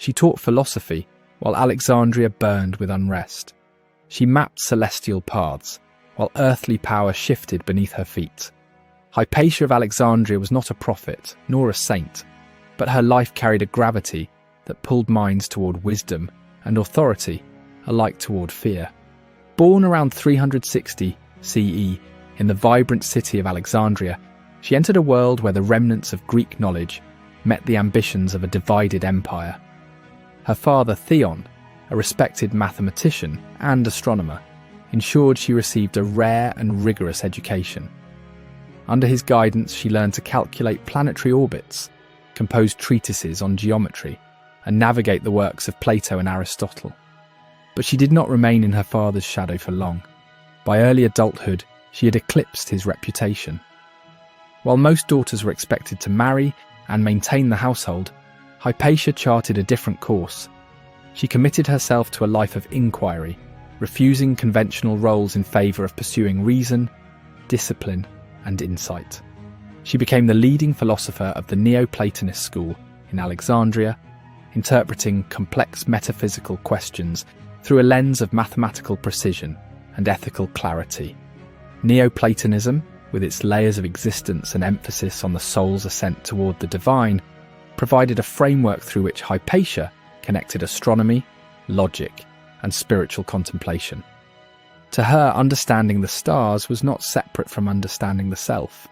She taught philosophy, while Alexandria burned with unrest. She mapped celestial paths, while earthly power shifted beneath her feet. Hypatia of Alexandria was not a prophet, nor a saint, but her life carried a gravity that pulled minds toward wisdom and authority, alike toward fear. Born around 360 CE in the vibrant city of Alexandria, she entered a world where the remnants of Greek knowledge met the ambitions of a divided empire. Her father, Theon, a respected mathematician and astronomer, ensured she received a rare and rigorous education. Under his guidance, she learned to calculate planetary orbits, compose treatises on geometry, and navigate the works of Plato and Aristotle. But she did not remain in her father's shadow for long. By early adulthood, she had eclipsed his reputation. While most daughters were expected to marry and maintain the household, Hypatia charted a different course. She committed herself to a life of inquiry, refusing conventional roles in favour of pursuing reason, discipline, and insight. She became the leading philosopher of the Neoplatonist school in Alexandria, interpreting complex metaphysical questions through a lens of mathematical precision and ethical clarity. Neoplatonism, with its layers of existence and emphasis on the soul's ascent toward the divine, provided a framework through which Hypatia connected astronomy, logic, and spiritual contemplation. To her, understanding the stars was not separate from understanding the self.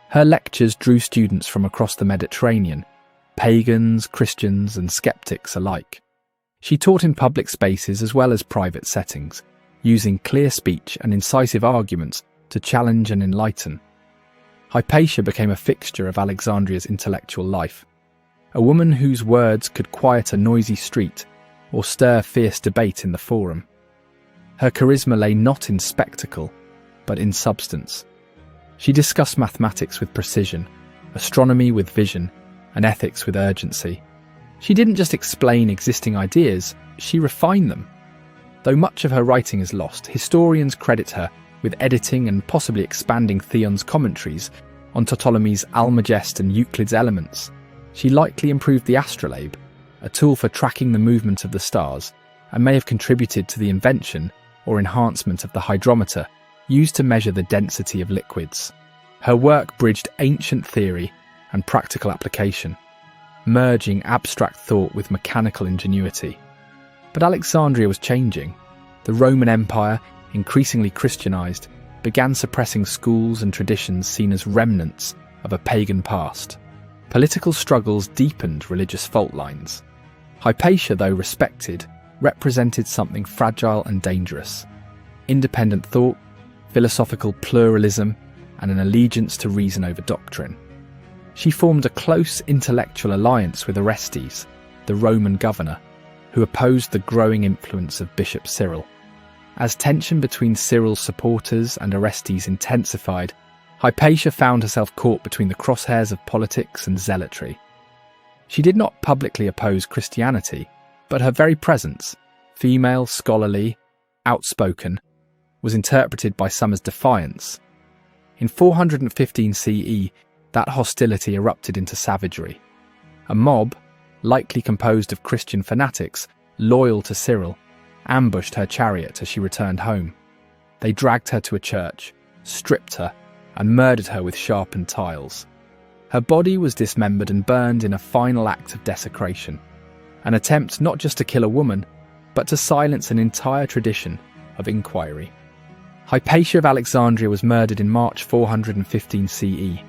Her lectures drew students from across the Mediterranean, pagans, Christians, and skeptics alike. She taught in public spaces as well as private settings, using clear speech and incisive arguments to challenge and enlighten. Hypatia became a fixture of Alexandria's intellectual life, a woman whose words could quiet a noisy street or stir fierce debate in the forum. Her charisma lay not in spectacle, but in substance. She discussed mathematics with precision, astronomy with vision, and ethics with urgency. She didn't just explain existing ideas, she refined them. Though much of her writing is lost, historians credit her with editing and possibly expanding Theon's commentaries on Ptolemy's Almagest and Euclid's elements. She likely improved the astrolabe, a tool for tracking the movement of the stars, and may have contributed to the invention or enhancement of the hydrometer used to measure the density of liquids. Her work bridged ancient theory and practical application, merging abstract thought with mechanical ingenuity. But Alexandria was changing. The Roman Empire, increasingly Christianized, began suppressing schools and traditions seen as remnants of a pagan past. Political struggles deepened religious fault lines. Hypatia, though respected, represented something fragile and dangerous: independent thought, philosophical pluralism, and an allegiance to reason over doctrine. She formed a close intellectual alliance with Orestes, the Roman governor, who opposed the growing influence of Bishop Cyril. As tension between Cyril's supporters and Orestes intensified, Hypatia found herself caught between the crosshairs of politics and zealotry. She did not publicly oppose Christianity, but her very presence, female, scholarly, outspoken, was interpreted by some as defiance. In 415 CE, that hostility erupted into savagery. A mob, likely composed of Christian fanatics loyal to Cyril, ambushed her chariot as she returned home. They dragged her to a church, stripped her, and murdered her with sharpened tiles. Her body was dismembered and burned in a final act of desecration, an attempt not just to kill a woman, but to silence an entire tradition of inquiry. Hypatia of Alexandria was murdered in March 415 CE.